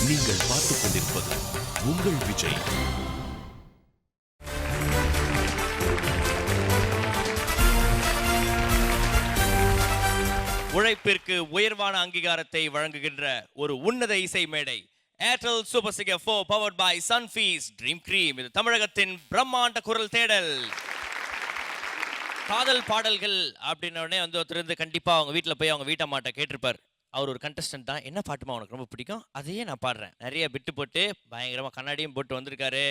நீங்கள் பார்த்துக் கொண்டிருப்பது உங்கள் விஜய். உழைப்பிற்கு உயர்வான அங்கீகாரத்தை வழங்குகின்ற ஒரு உன்னத இசை மேடை Airtel super singer 4 powered by Sunfeast dream cream. இது தமிழகத்தின் பிரம்மாண்ட குரல் தேடல். காதல் பாடல்கள் அப்படின்னோடனே ஒருத்தர் கண்டிப்பாக அவங்க வீட்டில் போய் அவங்க வீட்டம்மாட்ட கேட்டிருப்பார். அவர் ஒரு கண்டஸ்டன்ட் தான், என்ன பாட்டுமா உனக்கு ரொம்ப பிடிக்கும், அதையே நான் பாடுறேன். நிறைய பிட்டு போட்டு பயங்கரமாக கண்ணாடியும் போட்டு வந்திருக்காரு.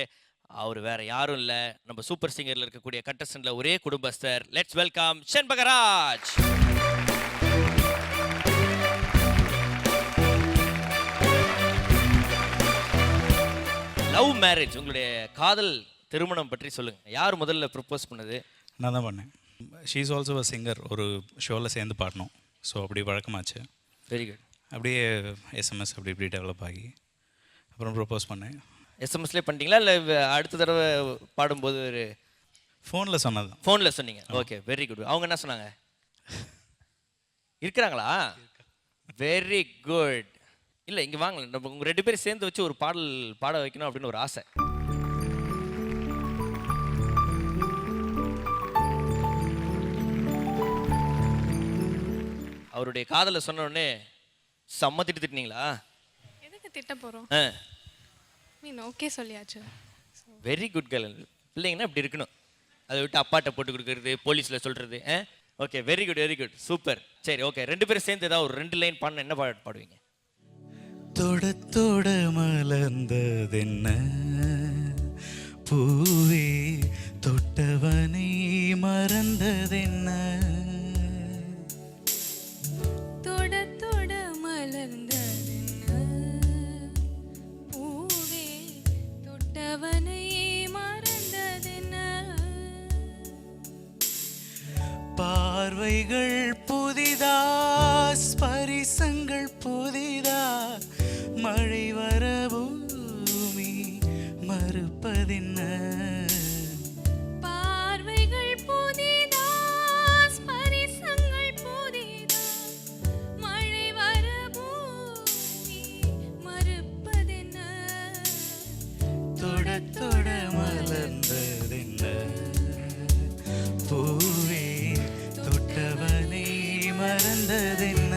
அவர் வேற யாரும் இல்லை, நம்ம சூப்பர் சிங்கரில் இருக்கக்கூடிய கண்டஸ்டன்ட்ல ஒரே குடும்பஸ்தர். Let's welcome Shenbagaraj. Love marriage, உங்களுடைய காதல் திருமணம் பற்றி சொல்லுங்க. யார் முதல்ல ப்ரப்போஸ் பண்ணது? நான் தான் பண்ணேன். She is also a singer. ஒரு ஷோவில் சேர்ந்து பாடினோம். ஸோ அப்படி வழக்கமாச்சு. Very good. அப்படியே எஸ்எம்எஸ் அப்படி இப்படி டெவலப் ஆகி அப்புறம் ப்ரப்போஸ் பண்ணேன். எஸ்எம்எஸ்லேயே பண்ணிட்டீங்களா இல்லை அடுத்த தடவை பாடும்போது ஒரு ஃபோனில் சொன்னது? ஃபோனில் சொன்னீங்க. Okay, very good. அவங்க என்ன சொன்னாங்க? இருக்கிறாங்களா? Very good. இல்லை இங்கே வாங்க, நம்ம உங்கள் 2 பேரும் சேர்ந்து வச்சு ஒரு பாடல் பாட வைக்கணும் அப்படின்னு ஒரு ஆசை. அவருடைய காதலை சொன்ன உடனே செம்ம திட்டினீங்களா? எதுக்கு திட்ட போகிறோம்? மீன் ஓகே சொல்லியாச்சு. Very good girl. பிள்ளைங்கன்னா இப்படி இருக்கணும். அதை விட்டு அப்பாட்ட போட்டு கொடுக்கறது, போலீஸில் சொல்கிறது. Okay, very good very good, super. சரி, ஓகே, 2 பேரும் சேர்ந்து ஏதாவது ஒரு 2 லைன் பாடின என்ன பாடுவீங்க? தொட தொட மலர்ந்ததென்ன பூவே, தொட்டவனை மறந்ததென்ன. தொட தொட மலர்ந்ததென்ன பூவே, தொட்டவனை மறந்ததென்ன. பார்வைகள் புதிதா, ஸ்பரிசங்கள் புதிதா, மழை வர பூமி மறுப்பதென்ன. பார்வைகள் புதிதா, ஸ்பரிசங்கள் புதிதா, மழை வர பூமி மறுப்பதென்ன. தொட தொட மலர்ந்ததென்ன பூவே, தொட்டவனை மறந்ததென்ன.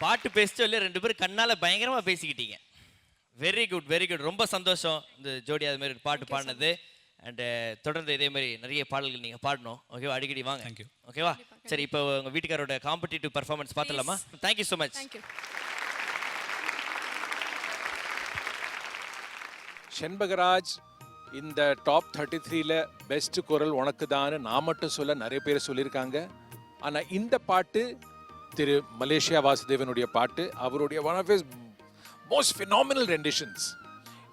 பாட்டு பேசிச்சோ இல்லையா, 2 பேரும் கண்ணால் பயங்கரமாக பேசிக்கிட்டீங்க. Very good very good. ரொம்ப சந்தோஷம் இந்த ஜோடி அது மாதிரி பாட்டு பாடினது. அண்டு தொடர்ந்து இதே மாதிரி நிறைய பாடல்கள் நீங்கள் பாடணும். ஓகேவா? அடிக்கடி வாங்க. தேங்க்யூ. ஓகேவா? சரி, இப்போ உங்கள் வீட்டுக்காரோட காம்படிட்டிவ் பர்ஃபார்மன்ஸ் பார்த்துலாமா? Thank you so much. Thank you. Shenbagaraj, இந்த டாப் 33ல பெஸ்ட் குரல் உனக்கு தான் நான் மட்டும் சொல்ல, நிறைய பேர் சொல்லியிருக்காங்க. ஆனால் இந்த பாட்டு திரு மலேசியா வாசுதேவனுடைய பாட்டு, அவருடைய one of his most phenomenal renditions.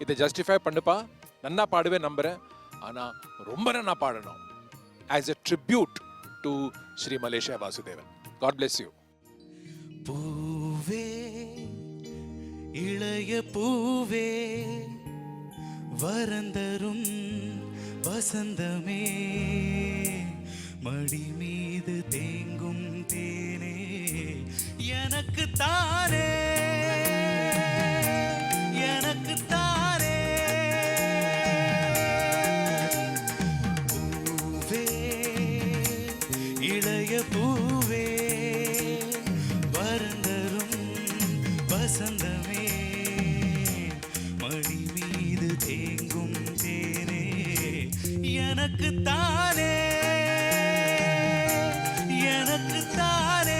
இதை ஜஸ்டிஃபை பண்ணுப்பா, நன்னா பாடுவேன் நம்புகிறேன். ஆனால் ரொம்ப நன்னா பாடணும் as a tribute to Sri Malaysia Vasudevan. God bless you. பூவே, இளைய பூவே, வரந்தரும் வசந்தமே, மடி மீது தேங்கும் தேனே, எனக்கு தானே எனக்கு தானே. பூவே, இளைய பூவே, வரந்தரும் வசந்தமே, மடி மீது தேங்கும் தேனே, எனக்கு தானே எனக்கு தானே.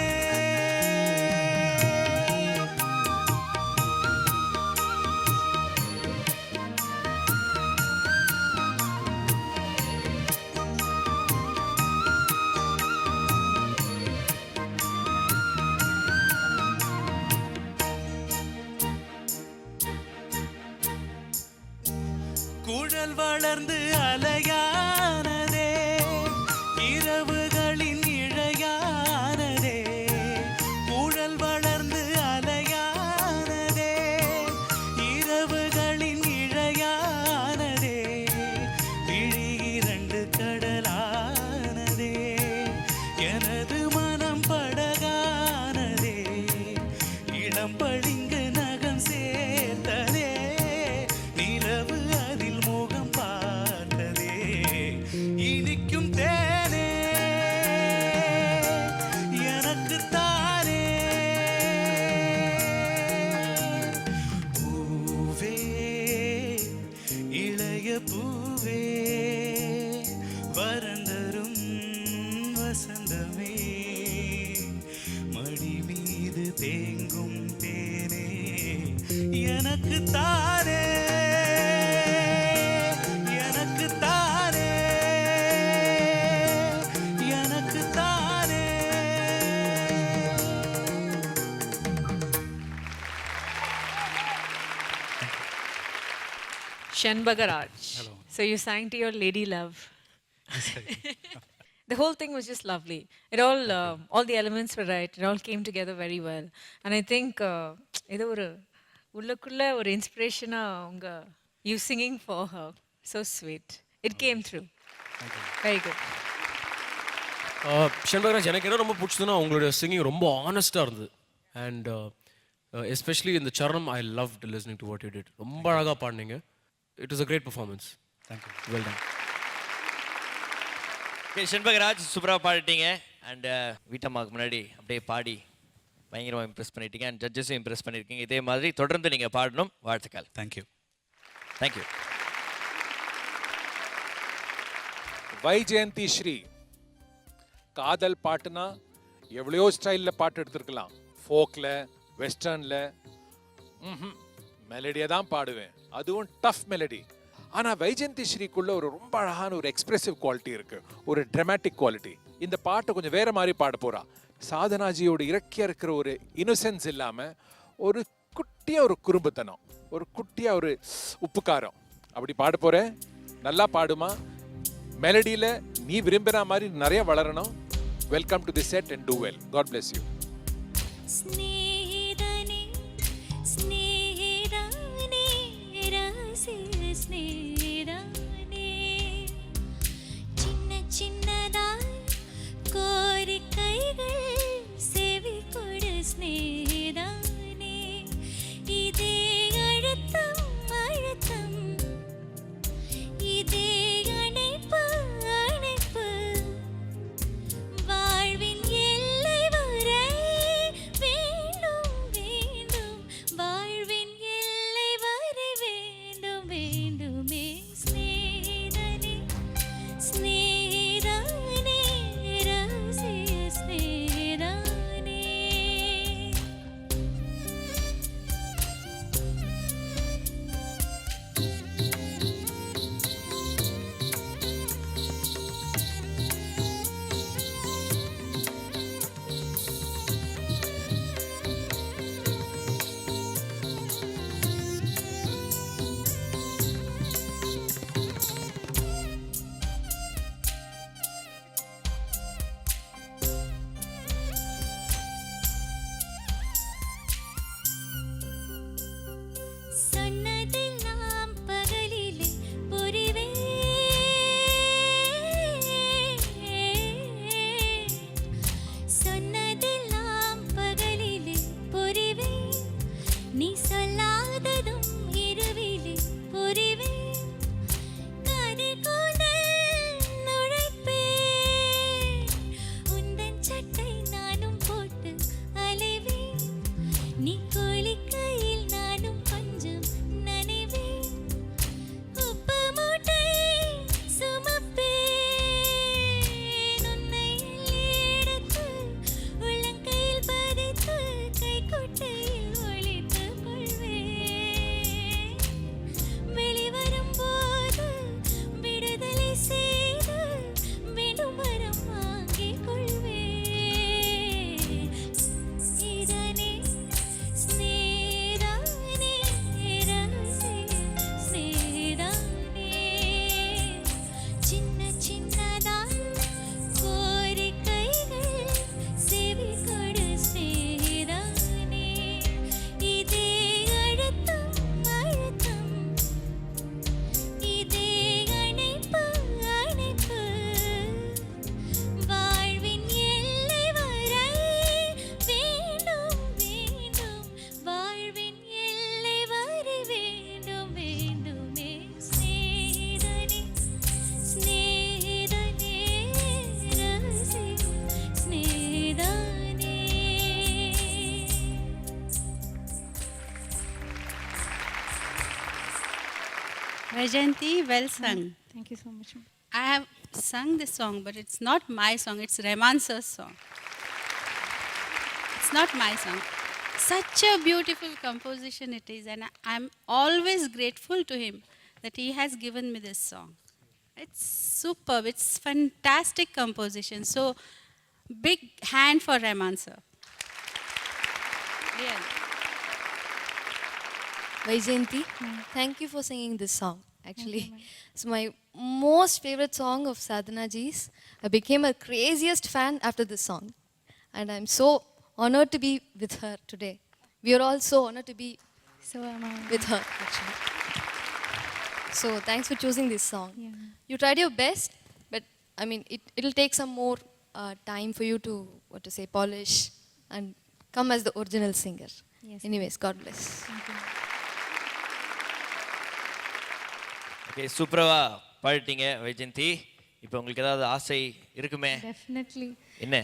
குழல் வளர்ந்து அலையானதே, இரவுகளின் இழையானதே. குழல் வளர்ந்து அலையானதே, இரவுகளின் இழையானதே. விழி 2 கடலானதே, எனது வசந்தமே மடி மீது தேங்கும் தேனே எனக்கு தானே எனக்கு தானே எனக்கு தானே. Shanbagaraj. Hello. So you sang to your lady love. The whole thing was just lovely. It all the elements were right. It all came together very well. And I think இது ஒரு உள்ளுக்குள்ள ஒரு இன்ஸ்பிரேஷனா உங்க you singing for her. So sweet. It came through. Very good. Shanbagaraj எனக்கு என்ன ரொம்ப பிடிச்சதுன்னா உங்களுடைய சிங்கிங் ரொம்ப ஆனஸ்டாக இருந்தது அண்ட் எஸ்பெஷலி இந்த சரணம் I loved listening to what you did ரொம்ப அழகாக பாடினீங்க it is a great performance thank you. Well done okay Shenbagaraj சூப்பராக பாடிட்டீங்க அண்ட் வீட்டம்மாவுக்கு முன்னாடி அப்படியே பாடி பயங்கரமாக இம்ப்ரெஸ் பண்ணிட்டீங்க அண்ட் ஜட்ஜஸும் இம்ப்ரெஸ் பண்ணியிருக்கீங்க. இதே மாதிரி தொடர்ந்து நீங்கள் பாடணும். வாழ்த்துக்கள். தேங்க்யூ. தேங்க்யூ. வைஜெயந்தி ஸ்ரீ காதல் பாட்டுனா எவ்வளையோ ஸ்டைலில் பாட்டு எடுத்திருக்கலாம். ஃபோக்கில், வெஸ்டர்னில், மெலடியை தான் பாடுவேன், அதுவும் டஃப் மெலடி. ஆனால் வைஜெயந்தி ஸ்ரீக்குள்ள ஒரு ரொம்ப அழகான ஒரு எக்ஸ்பிரசிவ் குவாலிட்டி இருக்கு, ஒரு ட்ராமாட்டிக் குவாலிட்டி. இந்த பாட்டை கொஞ்சம் வேற மாதிரி பாட போறா. சாதனாஜியோட இறக்கிய இருக்கிற ஒரு இன்னோசென்ஸ் இல்லாமல் ஒரு குட்டியா ஒரு குறும்புத்தனம், ஒரு குட்டியா ஒரு உப்புக்காரம் அப்படி பாட போறேன். நல்லா பாடுமா. மெலடியில் நீ விரும்பின மாதிரி நிறைய வளரணும். Welcome to the set and do well. God bless you. ஸ்நேகிதனே ஸ்நேகிதனே ரசிக ஸ்நேகிதனே சின்ன சின்னதாய் கோரிக்கைகள் செவி கொடு ஸ்நேகிதனே இதே அழுத்தம் அழுத்தம் இதே அணைப்பு அணைப்பு வாழ்வின் எல்லை வரை வேண்டும் வேண்டும் வாழ்வின் எல்லை வரை வேண்டும் வேண்டுமே ஸ்நேகிதனே ஸ்நேகிதனே ரசிக ஸ்நேகிதனே சொன்னதெல்லாம் பகலிலே புரிவே சொன்னதெல்லாம் பகலிலே புரிவே நீ சொல்லாததும் இரவிலே புரிவே கதிர் கூந்தல் நுழைப்பே உந்தன் சட்டை நானும் போட்டு அலைவேன் நீ குளிக்கையில் நானும் கொஞ்சம் நனைவேன் உப்பு மூட்டை சுமப்பேன் உன்னை எடுத்து உள்ளங்கையில் பதித்து கைக்குட்டையில் ஒளித்துக் கொள்வேன் வெளிவரும்போது விடுதலை செய்து விடுமரம் வாங்கிக் கொள்வேன் இதனே ஸ்நேகிதனே ரசிக ஸ்நேகிதனே சின்ன சின்னதாய் கோரிக்கைகள் செவி கொடு ஸ்நேகிதனே இதே அழுத்தம் அழுத்தம் இதே அணைப்பு அணைப்பு வாழ்வின் எல்லை வரை வேண்டும் வேண்டும் வாழ்வின் எல்லை வரை வேண்டும் வேண்டுமே ஸ்நேகிதனே ஸ்நேகிதனே ரசிக ஸ்நேகிதனே Vajanti, well sung. Thank you so much. I have sung this song, but it's not my song, it's Rahman sir's song. It's not my song. Such a beautiful composition it is, and I'm always grateful to him that he has given me this song. It's superb, it's fantastic composition. So, big hand for Rahman sir. Really. Vaijayanti, thank you for singing this song. Actually, it's my most favorite song of Sadhana ji's. I became a craziest fan after this song, and I'm so honored to be with her today. We are all so honored to be with her, actually. So thanks for choosing this song. You tried your best, but I mean, it'll take some more time for you to, polish and come as the original singer. Anyways, God bless. Okay சூப்பராக பாடிட்டீங்க வைஜெயந்தி. இப்போ உங்களுக்கு ஏதாவது ஆசை இருக்குமே? Definitely. என்ன?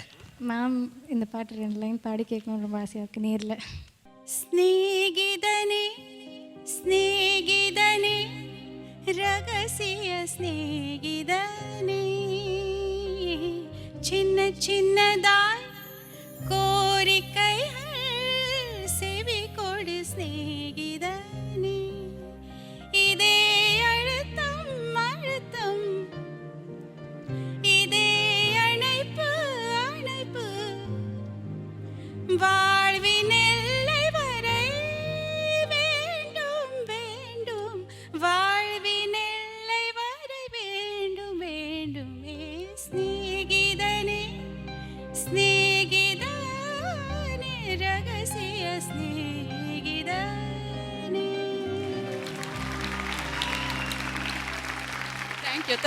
Ma'am இந்த பாட்டு 2 line பாடி கேட்கணும்னு ரொம்ப ஆசையாக இருக்குது நேரில். ஸ்நேகிதனே ஸ்நேகிதனே ரகசிய ஸ்நேகிதனே சின்ன சின்னதாய் கோரிக்கைகள் செவி கொடு ஸ்நேகிதனே இதே அழுத்தம் அழுத்தம் இதே அணைப்பு அணைப்பு வாழ்வின் எல்லை வரை வேண்டும் வேண்டும் வாழ்வின் எல்லை வரை வேண்டும் வேண்டும் ஸ்நேகிதனே ஸ்நேகிதனே ரகசிய ஸ்நேகிதனே. Thank you.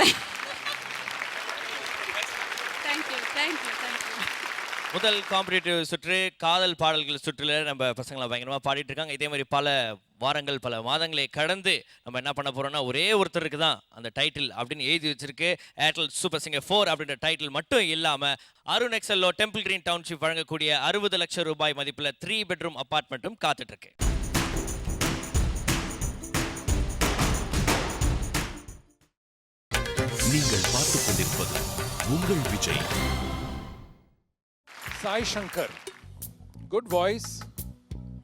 முதல் காம்படிட்டிவ் சுற்று காதல் பாடல்கள் சுற்றுல நம்ம பசங்களை பயங்கரமாக பாடிட்டு இருக்காங்க. இதே மாதிரி பல வாரங்கள் பல மாதங்களை கடந்து நம்ம என்ன பண்ண போறோம்னா ஒரே ஒருத்தருக்கு தான் அந்த டைட்டில் அப்படின்னு எழுதி வச்சிருக்கு. ஏர்டெல் சூப்பர் சிங்கர் 4 அப்படின்ற டைட்டில் மட்டும் இல்லாம அருண் எக்ஸல்லோ டெம்பிள் கிரீன் டவுன்ஷிப் வழங்கக்கூடிய 60 லட்சம் ரூபாய் மதிப்புல 3 பெட்ரூம் அபார்ட்மெண்ட்டும் காத்துட்டு இருக்கு. நீங்கள் பார்த்துக் கொண்டிருப்பது உங்கள் விஜய். சாய் சங்கர், குட் வாய்ஸ்,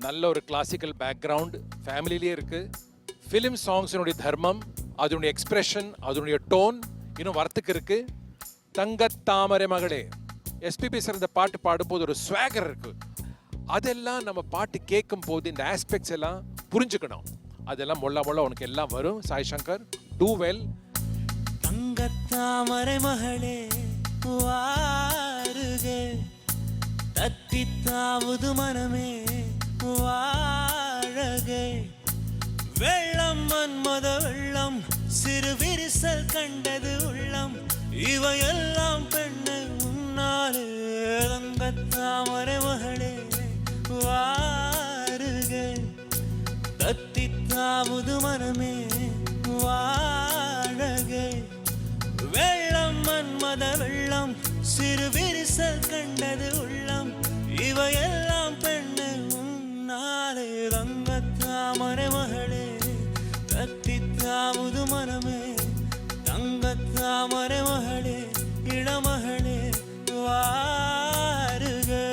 நல்ல ஒரு கிளாசிக்கல் பேக்ரவுண்ட், ஃபேமிலிலேயே இருக்கு. ஃபிலிம் சாங்ஸினுடைய தர்மம், அதனுடைய எக்ஸ்பிரஷன், அதனுடைய டோன் இன்னும் வரத்துக்கு இருக்கு. தங்கத்தாமரை மகளே, எஸ்பிபி சார் இந்த பாட்டு பாடும்போது ஒரு ஸ்வாகர் இருக்கு. அதெல்லாம் நம்ம பாட்டு கேட்கும் போது இந்த ஆஸ்பெக்ட்ஸ் எல்லாம் புரிஞ்சுக்கணும். அதெல்லாம் மொள்ள உனக்கு எல்லாம் வரும். Sai Shankar, do well. தங்கத்தாமரை மகளே வாருகே, தத்தித்தாவது மனமே வாழகே, வெள்ளம் மன்மத வெள்ளம் சிறு விரிசல் கண்டது உள்ளம், இவையெல்லாம் பெண்ணை உன்னாலே. தங்கத்தாமரை மகளே வாருகே, தத்தித்தாவது மனமே வாழகே, வெள்ளம் மன்மத வெள்ளம் சிறு விரிசல் கண்டது உள்ளம், இவையெல்லாம் பெண்ணை உன்னாலே. தங்கத்தாமரை மகளே தத்தித்தாவது மனமே, தங்கத்தாமரை மகளே இளமகளே வாருகே.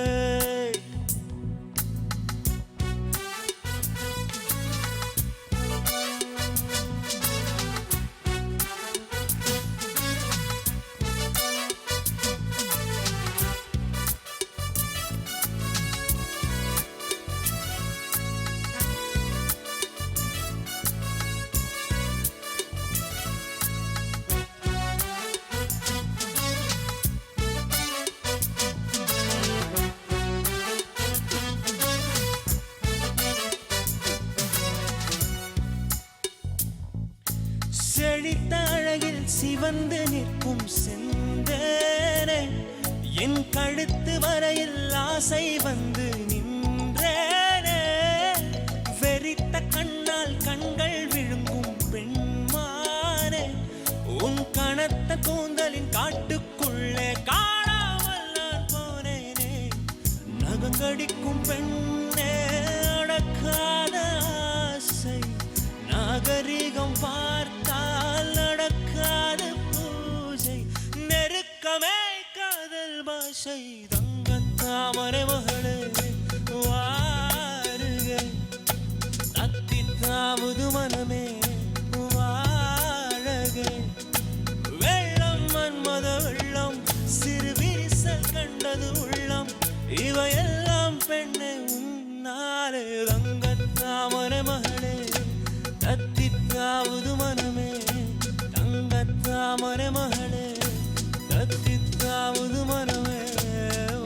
செழித்த அழகில் சிவந்து நிற்கும் செந்தேனே, என் கழுத்து வரையில் ஆசை வந்து நின்றேனே, வெறித்த கண்ணால் கண்கள் விழுங்கும் பெண்மானே, உன் கனத்த கூந்தலின் காட்டுக்குள்ளே காணாமல் நான் போனேனே, நகங்கடிக்கும் பெண்ணே அடக்காத ஆசை, நாகரிகம் பார்த்தால் நடக்காத பூஜை, தங்கத்தாமரை மகளே வாருக தத்தித்தாமுது மனமே வாழக வெள்ளம் மன்மத வெள்ளம் சிறு விரிசல் கண்டது உள்ளம் இவையெல்லாம் பெண்ணை உன்னாலே தங்கத்தாமரை மகளே தத்தித்தாவது மனமே தங்கத்தாமரை மகளே தத்தித்தாவது மனமே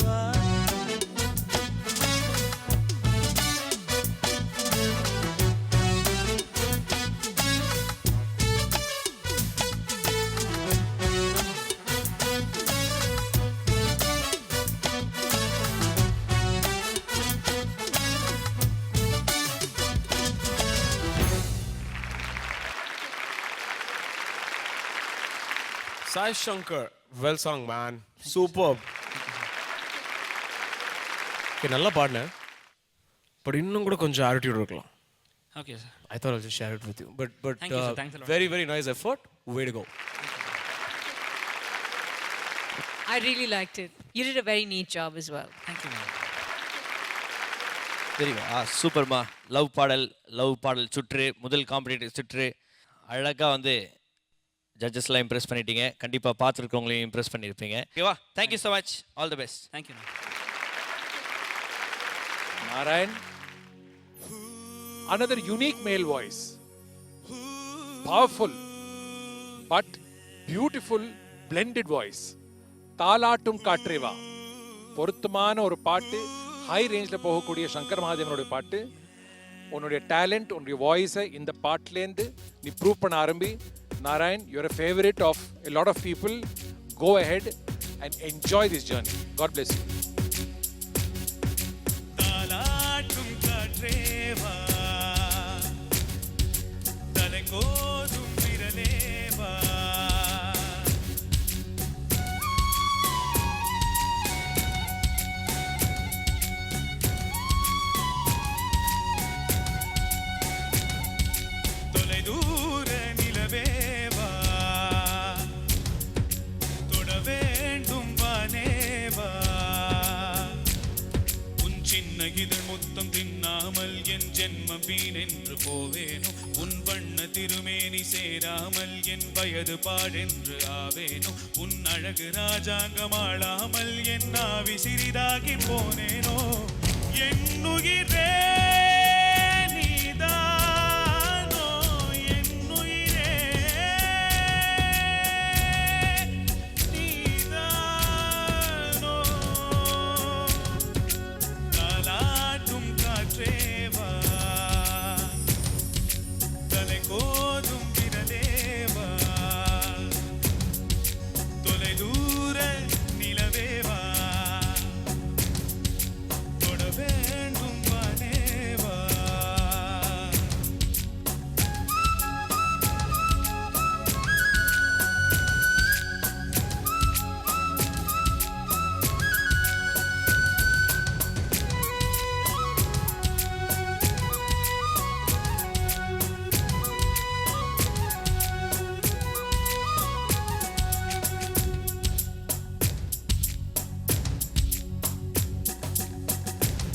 வா Sai Shankar, well sung, man. Superb. Okay, நல்லா பாடினேன் பட் இன்னும் கூட கொஞ்சம் ஆட்டிடியூட் இருக்கலாம். Okay sir. I thought I'll just share it with you. But Thank you, sir. Thanks a lot. very, very nice effort. Way to go. I really liked it. You did a very neat job as well. Thank you ma'am. தெரியுமா சூப்பர்மா. Love பாடல் சுற்று, முதல் competitive சுற்று அழகாக வந்து ஜட்ஜஸ்லாம் Impress பண்ணிட்டீங்க. கண்டிப்பாக பார்த்துருக்கவங்களையும் இம்ப்ரெஸ் பண்ணியிருப்பீங்க. ஓகேவா? Thank you so much. All the best. Thank you ma'am. Narayan, another unique male voice, powerful but beautiful blended voice. தாலாட்டும் காற்றேவா பொருத்தமான ஒரு பாட்டு, ஹை ரேஞ்சில் போகக்கூடிய சங்கர் மகாதேவனுடைய பாட்டு. உன்னுடைய டேலண்ட், உன்னுடைய வாய்ஸை இந்த பாட்டிலேருந்து நீ ப்ரூவ் பண்ண ஆரம்பி. Narayan, you're a favorite of a lot of people. Go ahead and enjoy this journey. God bless you. தாலாட்டும் காற்றேவா தலை கோதும் விரலேவா தொலை தூர நிலவேவா தொட வேண்டும் வானேவா உன் சின்ன இதழ் முத்தம் தின்னாமல் என் ஜென்மம் வீணென்று போவேனோ உன் வண்ண திருமேனி சேராமல் என் வயது பாடென்று ஆவேனோ உன் அழகு ராஜாங்கமாளாமல் என் ஆவி சிறிதாகி போனேனோ என்னுயிரே நீதானோ என்னுயிரே நீதானோ தாலாட்டும் காற்றேவா தலை கோதும் விரலேவா தொலை தூர நிலவேவா தொட வேண்டும் வானேவா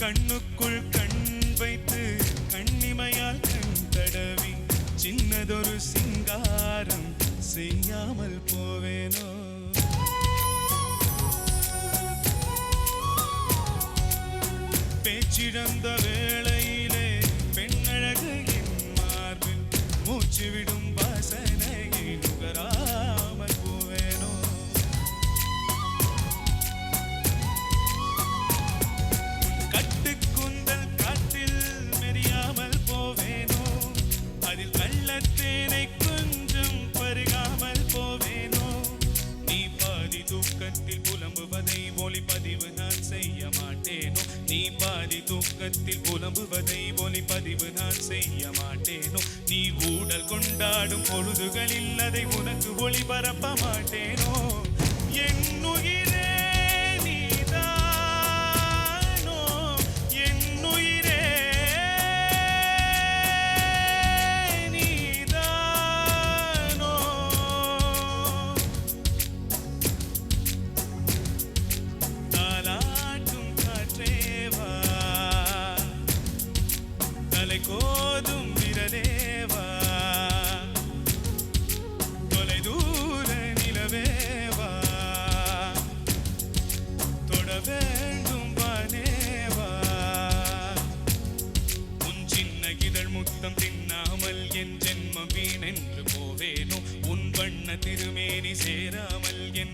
கண்ணுக்குள் கண் வைத்து கண்ணிமையால் கண் தடவி சின்னதொரு சிங்காரம் செய்யாமல் போவேனோ பேச்சிழந்த வேளையிலே பெண்ணழகு என் மார்பில் மூச்சு விடும் வாசனையை நுகராமல் போவேனோ கட்டுக்குந்தல் காற்றில் மெரியாமல் போவேனோ அதில் கள்ளத்தேனை கொஞ்சம் பருகாமல் போவேனோ நீ பாதி தூக்கத்தில் புலம்புவதை ஒளிப்பதிவு நான் செய்ய மாட்டேனோ நீ பாதி தூக்கத்தில் புலம்புவதை ஒளிப்பதிவு நான் செய்ய மாட்டேனோ நீ ஊடல் கொண்டாடும் பொழுதுகளில் அதை உனக்கு ஒளிபரப்ப மாட்டேனோ என்னுயிரே நீதானோ என்னுயிரே நீதானோ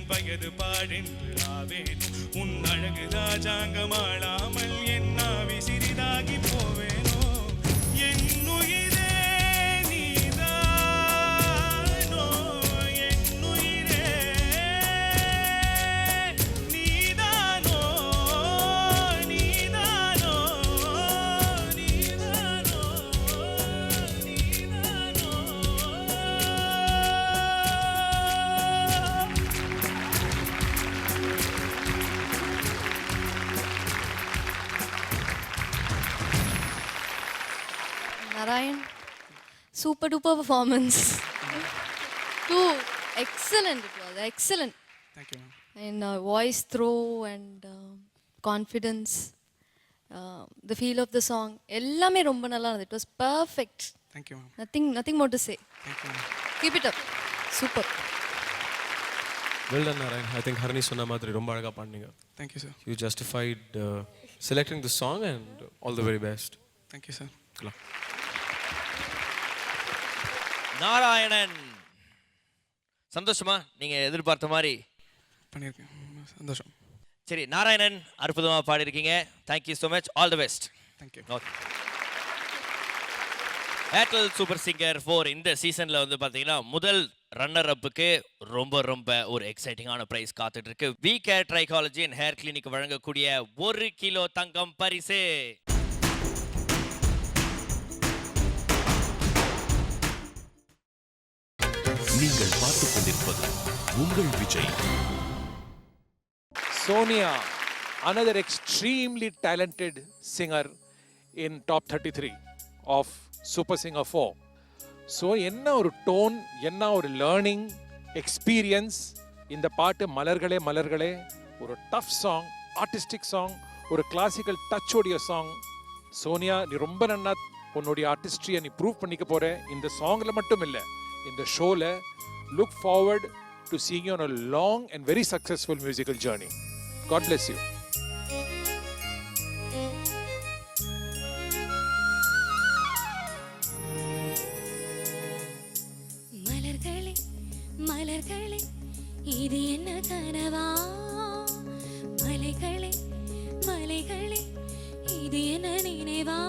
வயது பாடென்று ஆவேனோ உன் அழகு ராஜாங்கமாளாமல் என் நாவி சிறிதாகி போவேனோ என் உயிரே நீதானோ என் உயிரே நீதானோ நீதானோ நீதானோ Narayan, super duper performance. Too excellent it was, excellent. Thank you, ma'am. And voice throw and confidence, the feel of the song, எல்லாமே ரொம்ப நல்லா இருந்தது. It was perfect. Thank you, ma'am. Nothing more to say. Thank you, ma'am. Keep it up. Super. Well done, Narayan. I think Harini சொன்ன மாதிரி ரொம்ப அழகா பாடுனீங்க. Thank you, sir. You justified selecting the song and all the very best. Thank you, sir. Good luck. Narayanan சந்தோஷமா நீங்க எதிர்பார்த்த மாதிரி? பண்ணியிருக்கேன். சந்தோஷம். சரி, நாராயணன் அற்புதமா பாடியிருக்கீங்க. Thank you so much. All the best. Thank you. Okay. Airtel super singer 4 இந்த சீசன்ல வந்து பாத்தீங்கன்னா முதல் ரன்னர் அப்புக்கு ரொம்ப ஒரு எக்ஸைட்டிங்கான பிரைஸ் காத்துட்டு இருக்கு. We care trichology and hair clinic வழங்கக்கூடிய 1 கிலோ தங்கம் பரிசு. நீங்கள் பார்த்துக் கொண்டிருப்பது உங்கள் Vijay. Sonia, another extremely talented singer in top 33 of Super Singer 4. So என்ன ஒரு டோன், என்ன ஒரு லேர்னிங் எக்ஸ்பீரியன்ஸ். இந்த பாட்டு மலர்களே மலர்களே ஒரு டஃப் சாங், ஆர்டிஸ்டிக் சாங், ஒரு கிளாசிக்கல் டச் உடைய சாங். சோனியா, நீ ரொம்ப நன்னா உன்னுடைய ஆர்டிஸ்ட்ரியை நீ ப்ரூவ் பண்ணிக்க போற. இந்த சாங்ல மட்டும் இல்லை, இந்த ஷோல. Look forward to seeing you on a long and very successful musical journey. God bless you. மலர்களே மலர்களே இது என்ன கனவா, மலைகளே மலைகளே இது என்ன நினைவா,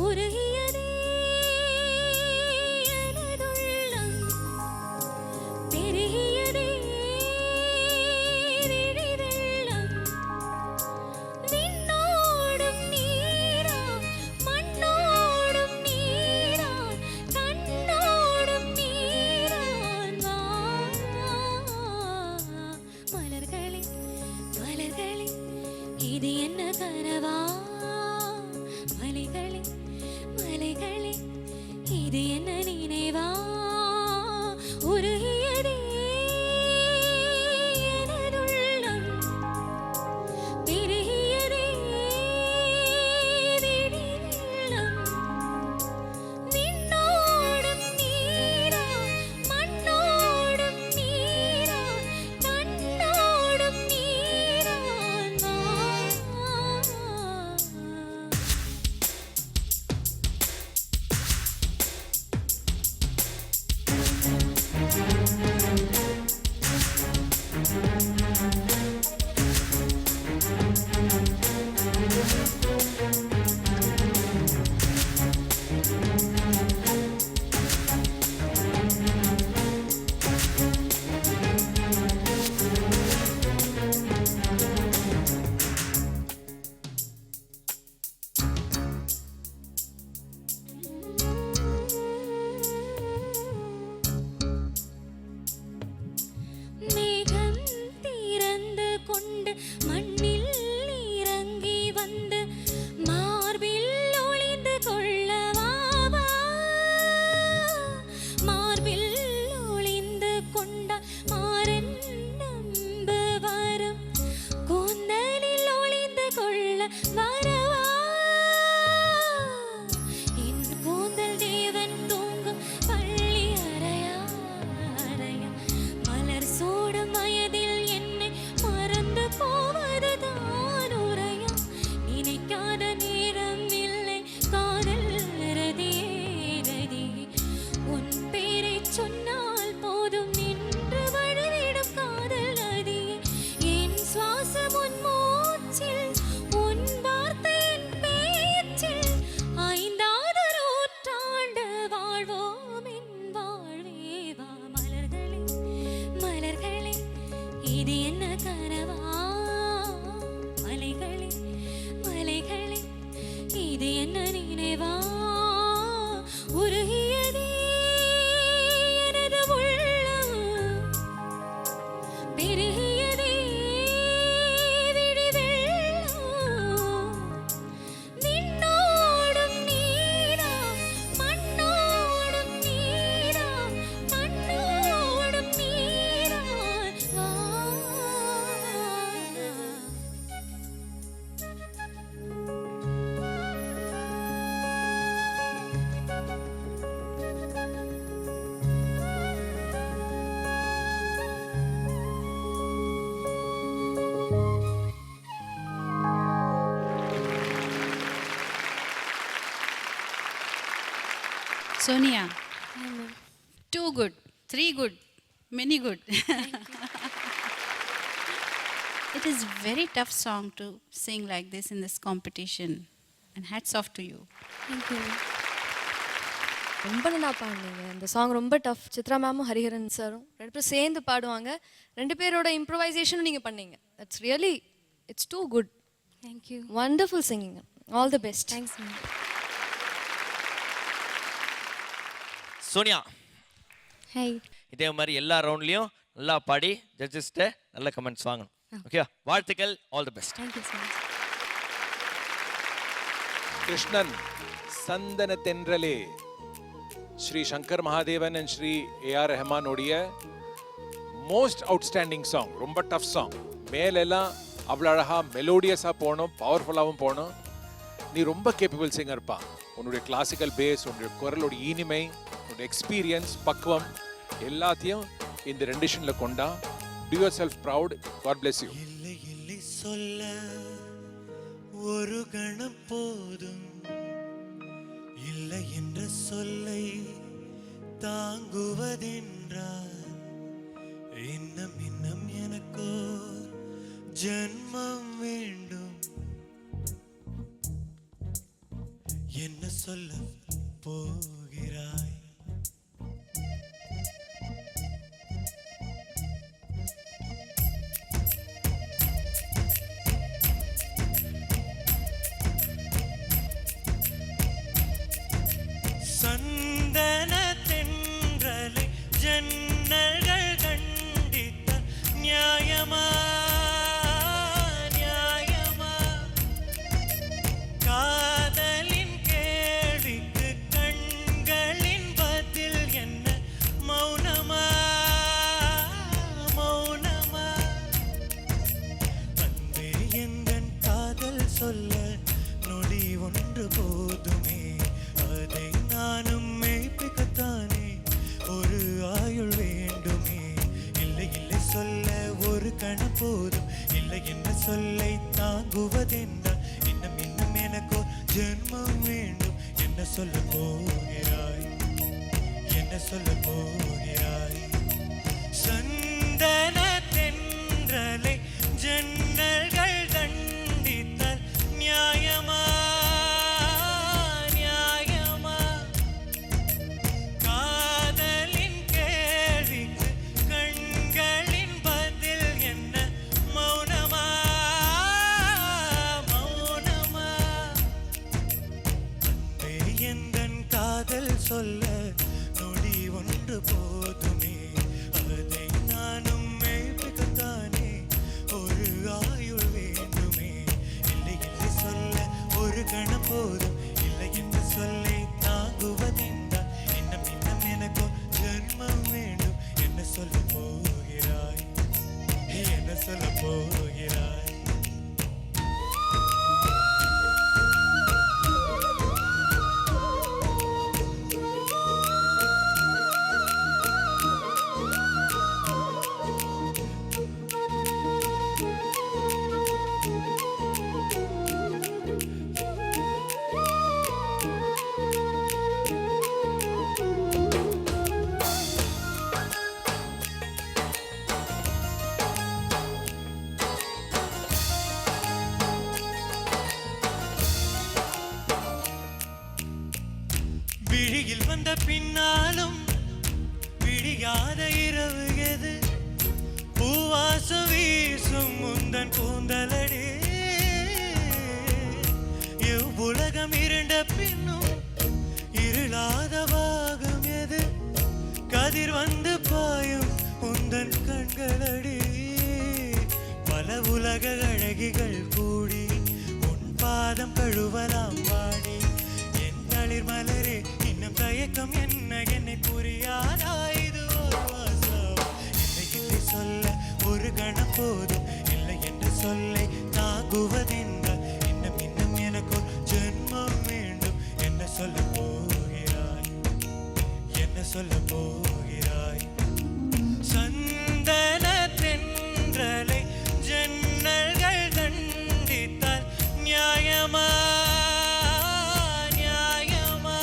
உருகியதே எனதுள்ளம், பெருகியதே விழி வெள்ளம், விண்ணோடும் நீரா மண்ணோடும் நீரா கண்ணோடும் நீரான் வா. மலர்களே மலர்களே இது என்ன கனவா, மலைகளே மலைகளே இது என்ன நினைவா, உருகியதே எனதுள்ளம், பெருகியதே விழி வெள்ளம், விண்ணோடும் நீரா மண்ணோடும் நீரா கண்ணோடும் நீரான் வா. Sonia. Too good, 3 good, many good. It is very tough song to sing like this in this competition. And hats off to you. Thank you. ரொம்ப நல்லா பாடுனீங்க. இந்த சாங் ரொம்ப டஃப். சித்ரா மேமும் ஹரிஹரன் சாரும் 2 பேரும் சேர்ந்து பாடுவாங்க. 2 பேரோட இம்ப்ரூவைசேஷனும் நீங்க பண்ணீங்க. That's really, it's too good. Thank you. Wonderful singing. All the best. Thanks, ma'am. Sonia, Hi. இதே மாதிரி எல்லா ரவுண்ட்லேயும் நல்லா பாடி ஜட்ஜஸ்கிட்ட நல்ல கமெண்ட்ஸ் வாங்கணும். ஓகே, வாழ்த்துக்கள். All the best. Thank you so much. Krishnan சந்தன தென்றலே ஸ்ரீ சங்கர் மகாதேவன் அண்ட் ஸ்ரீ ஏஆர் ரஹ்மான் உடைய மோஸ்ட் அவுட்ஸ்டாண்டிங் சாங். ரொம்ப டஃப் சாங். மேலெல்லாம் அவ்வளோ அழகாக மெலோடியஸாக போகணும், பவர்ஃபுல்லாகவும் போகணும். நீ ரொம்ப கேப்பபிள் சிங்கர்ப்பா. உன்னுடைய கிளாசிக்கல் பேஸ், உன்னுடைய குரலோட இனிமை, உன்னுடைய எக்ஸ்பீரியன்ஸ், பக்குவம் எல்லாத்தையும் இந்த ரெண்டிஷனில் கொண்டா. Do yourself proud. God bless you. இல்லை இல்லை சொல்ல ஒரு கணம் போதும், இல்லை என்ற சொல்லை தாங்குவதென்றால் இன்னும் இன்னும் எனக்கோ ஜென்மம் வேண்டும். என்ன சொல்ல போகிறாய்? சந்தன தென்றலை ஜன்னல்கள் கண்டித்த நியாயமா நியாயமா? காதலின் கேள்விக்கு கண்களின் பதில் என்ன? மௌனமா மௌனமா? அன்பே எந்தன் காதல் சொல்ல நொடி ஒன்று போதுமே, அதை நானும் மெய்ப்பிக்கத்தானே ஒரு ஆயுள் வேண்டுமே. இல்லை இல்லை சொல்ல ஒரு கணம் போதும், இல்லை என்ற சொல்லை தாங்குவதென்றால் இன்னும் இன்னும் எனக்கோ ஜென்மம் வேண்டும். என்ன சொல்ல போகிறாய்? என்ன சொல்ல போகிறாய்? சந்தன தென்றலை ஜன்னல்கள் தண்டித்தால் நியாயமா நியாயமா? காதலின் கேள்விக்கு கண்களின் பதில் என்ன? மௌனமா மௌனமா? அன்பே எந்தன் காதல் சொல்ல நொடி ஒன்று போதுமே, அதை நானும் மெய்ப்பிக்கத்தானே ஒரு ஆயுள் வேண்டுமே. இல்லை இல்லை சொல்ல ஒரு கணம் போதும், இல்லை என்ற சொல்லை தாங்குவதென்றால் இன்னும் இன்னும் எனக்கோ ஜென்மம் வேண்டும். என்ன சொல்ல போகிறாய்? என்ன சொல்ல போகிறாய்? விழியில் வந்த பின்னாலும் விடியாத இரவு எது? பூவாசம் வீசும் முந்தன் கூந்தலடே. இவ்வுலகம் இருண்ட பின்னும் இருளாத பாகம் எது? கதிர் வந்து பாயும் உந்தன் கண்களடே. பல உலக அழகிகள் கூடி உன் பாதம் கழுவலாம் வாடி. என் தளிர் மலரே இன்னும் தயக்கம் என்ன? என்னை புரியாதா இது ஒரு வாசம்? இல்லை இல்லை சொல்ல ஒரு கணம் போதும், இல்லை என்று சொல்லை தாங்குவதென்றால் இன்னும் இன்னும் எனக்கு ஜென்மம் வேண்டும். என்ன சொல்ல போகிறாய்? என்ன சொல்ல போகிறாய்? சந்தன தென்றலை ஜன்னல்கள் தண்டித்தால் நியாயமா நியாயமா?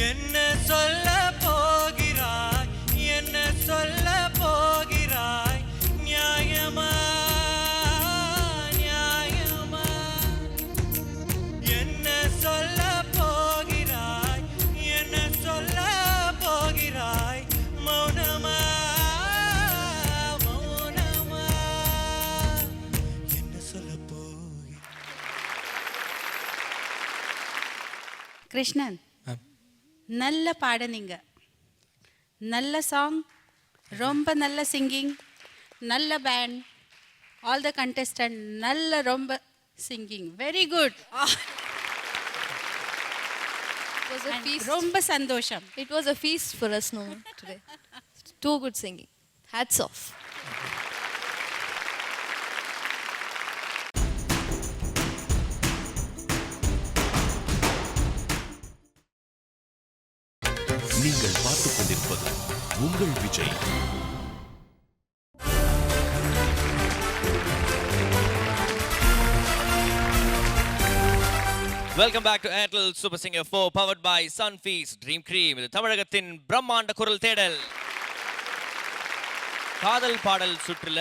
என்ன சொல்ல போகிறாய், என்ன சொல்ல போகிறாய், நியாயமா நியாயமா, என்ன சொல்ல போகிறாய், என்ன சொல்ல போகிறாய், மௌனமா மௌனமா, என்ன சொல்ல போகிறாய். கிருஷ்ணன், நல்ல பாடுனீங்க, நல்ல சாங், ரொம்ப நல்ல சிங்கிங், நல்ல பேண்ட், ஆல் த கண்டெஸ்டன்ட் நல்ல ரொம்ப singing, very good. It was a feast. ரொம்ப சந்தோஷம். It was a feast for us no today. Too good singing. Hats off. நீங்கள் பார்த்துக் கொண்டிருப்பது உங்கள் Vijay. Welcome back to Airtel super singer 4 powered by Sunfeast dream cream. இது தமிழகத்தின் பிரம்மாண்ட குரல் தேடல். காதல் பாடல் சுற்றுல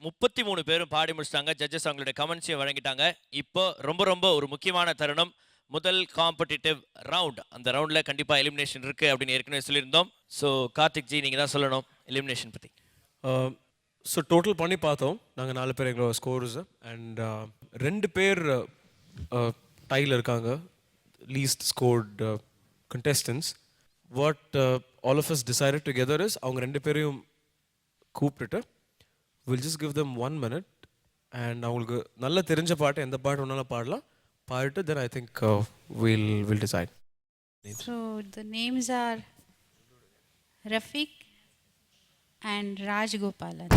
33 பேரும் பாடி முடிச்சிட்டாங்க. ஜட்ஜஸ் அவங்களுடைய கமெண்ட்ஸையும் வழங்கிட்டாங்க. இப்போ ரொம்ப ரொம்ப ஒரு முக்கியமான தருணம், முதல் காம்படிட்டிவ் ரவுண்ட். அந்த ரவுண்டில் கண்டிப்பாக எலிமினேஷன் இருக்குது அப்படின்னு ஏற்கனவே சொல்லியிருந்தோம். ஸோ கார்த்திக் ஜி, நீங்கள் தான் சொல்லணும் எலிமினேஷன் பற்றி. ஸோ டோட்டல் பண்ணி பார்த்தோம் நாங்கள் 4 பேர் எங்களோட ஸ்கோர்ஸ். அண்ட் 2 பேர் டையில் இருக்காங்க, least scored contestants. What all of us decided together is, அவங்க 2 பேரையும் கூப்பிட்டுட்டு will just give them 1 minute and அவங்களுக்கு நல்லா தெரிஞ்ச பாட்டு எந்த பாட்டு ஒன்றாலும் பாடலாம், பாடிட்டு then I think we'll decide. So the names are Rafiq and Raj Gopalan.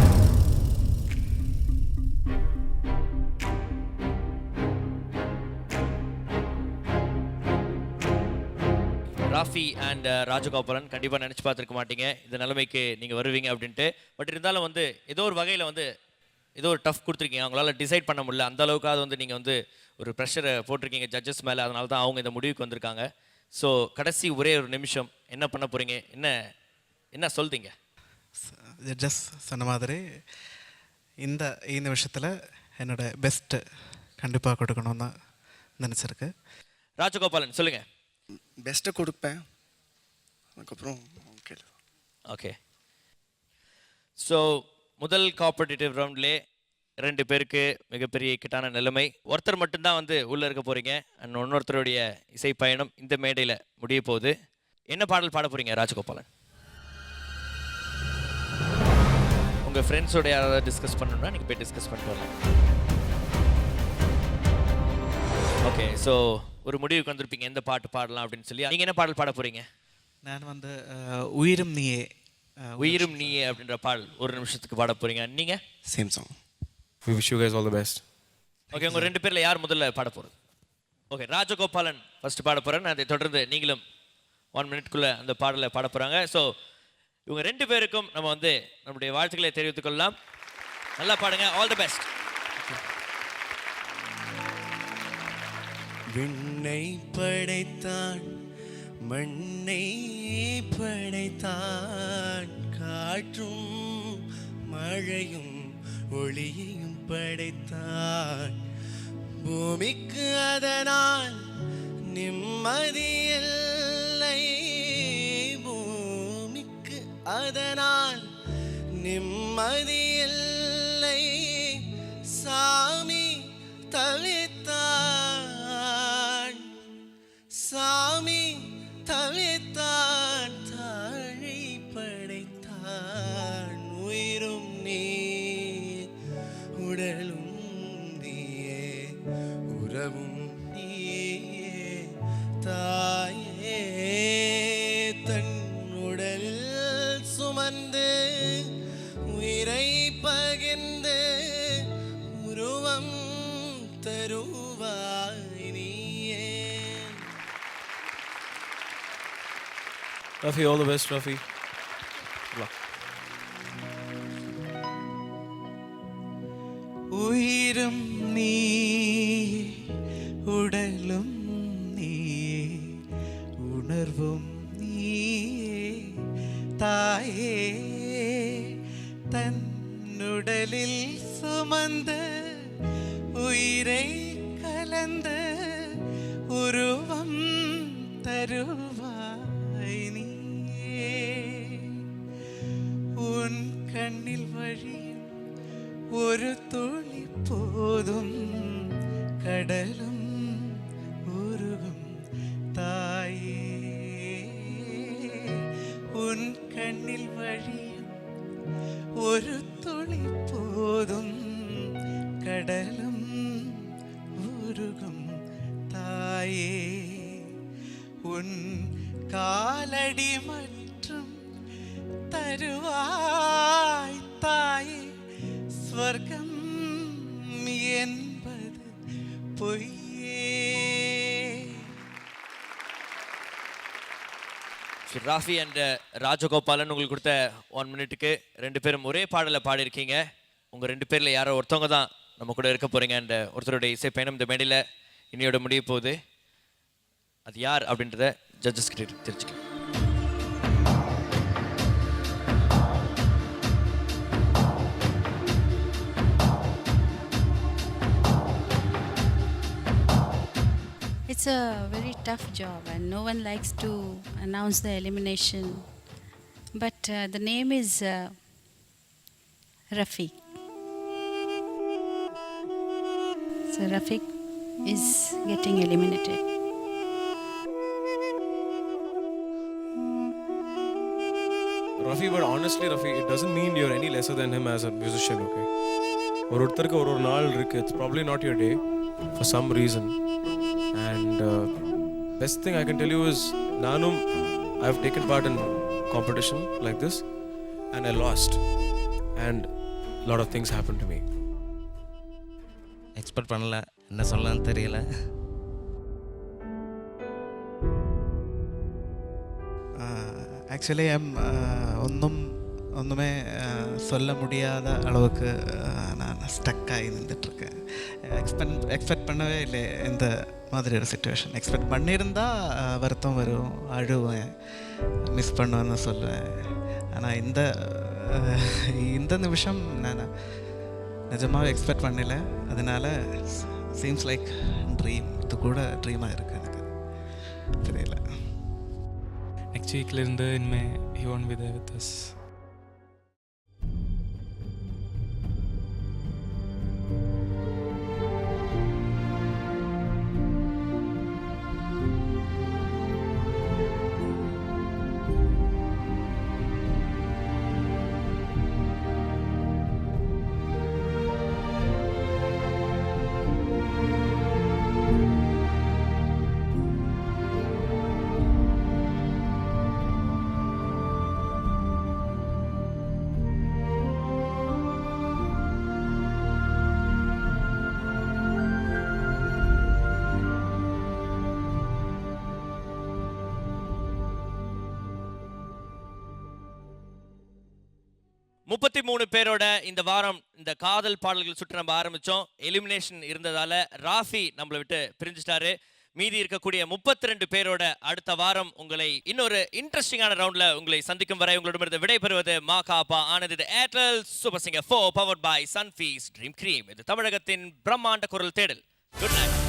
Rafi and Rajagopalan கண்டிப்பாக நினச்சி பார்த்துருக்க மாட்டீங்க இந்த நிலைமைக்கு நீங்கள் வருவீங்க அப்படின்ட்டு. பட் இருந்தாலும் வந்து ஏதோ ஒரு வகையில் வந்து ஏதோ ஒரு டஃப் கொடுத்துருக்கீங்க, அவங்களால டிசைட் பண்ண முடியல. அந்த அளவுக்காவது வந்து நீங்கள் வந்து ஒரு ப்ரெஷரை போட்டிருக்கீங்க ஜட்ஜஸ் மேலே. அதனால தான் அவங்க இந்த முடிவுக்கு வந்திருக்காங்க. ஸோ கடைசி ஒரே ஒரு நிமிஷம் என்ன பண்ண போகிறீங்க, என்ன சொல்றீங்க? ஜட்ஜஸ் சொன்ன மாதிரி இந்த விஷயத்தில் என்னோட பெஸ்ட்டு கண்டிப்பாக கொடுக்கணும்னு தான் நினச்சிருக்கு. ராஜகோபாலன் சொல்லுங்கள். பெஸ்ட்டை கொடுப்பேன், அதுக்கப்புறம் ஓகே. ஸோ முதல் காம்படிட்டிவ் ரவுண்ட்லே 2 பேருக்கு மிகப்பெரிய இக்கட்டான நிலைமை. ஒருத்தர் மட்டும்தான் வந்து உள்ளே இருக்க போகிறீங்க. அண்ட் இன்னொருத்தருடைய இசை பயணம் இந்த மேடையில் முடிய போகுது. என்ன பாடல் பாட போகிறீங்க ராஜகோபாலன்? உங்கள் ஃப்ரெண்ட்ஸோட யாராவது டிஸ்கஸ் பண்ணணும்னா நீங்கள் போய் டிஸ்கஸ் பண்ணிட்டு வரலாம். ஓகே, ஸோ ஒரு முடிவுக்கு வந்திருப்பீங்க எந்த பாட்டு பாடலாம் அப்படின்னு சொல்லி. நீங்கள் என்ன பாடல் பாட போகிறீங்க? நான் வந்து உயிரும் நீயே உயிரும் நீயே அப்படின்ற பாடல் 1 நிமிஷத்துக்கு பாட போகிறீங்க. நீங்கள் same song. We wish you guys all the best. Okay, உங்கள் 2 பேரில் யார் முதல்ல பாட போகிறது? ஓகே, ராஜகோபாலன் ஃபர்ஸ்ட் பாட போகிறேன். அதை தொடர்ந்து நீங்களும் 1 மினிட்குள்ளே அந்த பாடலை பாட போகிறாங்க. ஸோ இவங்க 2 பேருக்கும் நம்ம வந்து நம்முடைய வாழ்த்துக்களை தெரிவித்துக் கொள்ளலாம். நல்லா பாடுங்க. All the best. விண்ணை படைத்தான், மண்ணை படைத்தான், காற்றும் மழையும் ஒளியையும் படைத்தான். பூமிக்கு அதனால் நிம்மதியில்லை, பூமிக்கு அதனால் நிம்மதியில்லை, சாமி தவித்தான், சாமி தவித்தான், தாழை படைத்தான். உயிரும் நீ உடலும் நீயே, உறவும் நீயே, தாயே தன் உடலில் சுமந்து உயிரை பகிர்ந்து உருவம் தருவாய் நீயே. Rafi, all the best, Rafi. உயிரும் நீ உடலும் நீ உணர்வும் நீயே தாயே தன்னுடலில் சுமந்த உயிரை கலந்த உருவம் தருவாய் நீயே உன் கண்ணில் வழியும் ஒரு துளி போதும் கடலும் உருகும் தாயே உன் கண்ணில் வழியும் ஒரு துளி போதும் கடலும் உருகும் தாயே உன் காலடி மற்றும் தருவாய் தாயே ஸ்வர்க்கம் என்பது பொய்யே. ராஃபி அண்ட் ராஜகோபாலன் உங்களுக்கு கொடுத்த 1 மினிட்டுக்கு 2 பேரும் ஒரே பாடலை பாடியிருக்கீங்க. உங்கள் 2 பேரில் யாரோ ஒருத்தவங்க தான் நம்ம கூட இருக்க போகிறீங்க. அண்ட் ஒருத்தருடைய இசை பயணம் இந்த மேடையில் இன்னையோட முடிய போகுது. அது யார் அப்படின்றத ஜட்ஜஸ் கிட்ட தெரிஞ்சுக்கலாம். It's a very tough job and no one likes to announce the elimination. But the name is Rafiq. So Rafiq is getting eliminated. Rafi, but honestly, Rafi, it doesn't mean you're any lesser than him as a musician, okay? ஒருத்தருக்கு ஒரு நாள் இருக்கு. It's probably not your day for some reason. And best thing I can tell you is, Nanum, I've taken part in competition like this and I lost. And a lot of things happened to me. Expect பண்ணல, என்ன சொல்லலாம்னு தெரியல. Actually ஒன்றுமே சொல்ல முடியாத அளவுக்கு நான் ஸ்டக்காகி நின்றுட்டுருக்கேன். Expect பண்ணவே இல்லை இந்த மாதிரி ஒரு சுச்சுவேஷன். எக்ஸ்பெக்ட் பண்ணியிருந்தால் வருத்தம் வரும், அழுவேன், மிஸ் பண்ணுவேன்னு சொல்லுவேன். ஆனால் இந்த நிமிஷம் நான் நிஜமாகவே எக்ஸ்பெக்ட் பண்ணல. அதனால் சீம்ஸ் லைக் ட்ரீம். இது கூட ட்ரீமாக இருக்குது, எனக்கு தெரியல. நெக்ஸ்ட் வீக்லேருந்து இனிமேல் he won't be there with us. முப்பத்தி பேரோட இந்த வாரம் இந்த காதல் பாடல்கள் சுற்று நம்ம ஆரம்பிச்சோம். எலிமினேஷன் இருந்ததால ராஃபி நம்மளை விட்டு பிரிஞ்சுட்டாரு. மீதி இருக்கக்கூடிய 32 பேரோட அடுத்த வாரம் உங்களை இன்னொரு இன்ட்ரெஸ்டிங்கான ரவுண்ட்ல உங்களை சந்திக்கும் வரை உங்களிடமிருந்து விடைபெறுவது மா காப்பா ஆனது. Airtel super singer 4 powered by Sunfeast dream cream. இது தமிழகத்தின் பிரம்மாண்ட குரல் தேடல். Good night.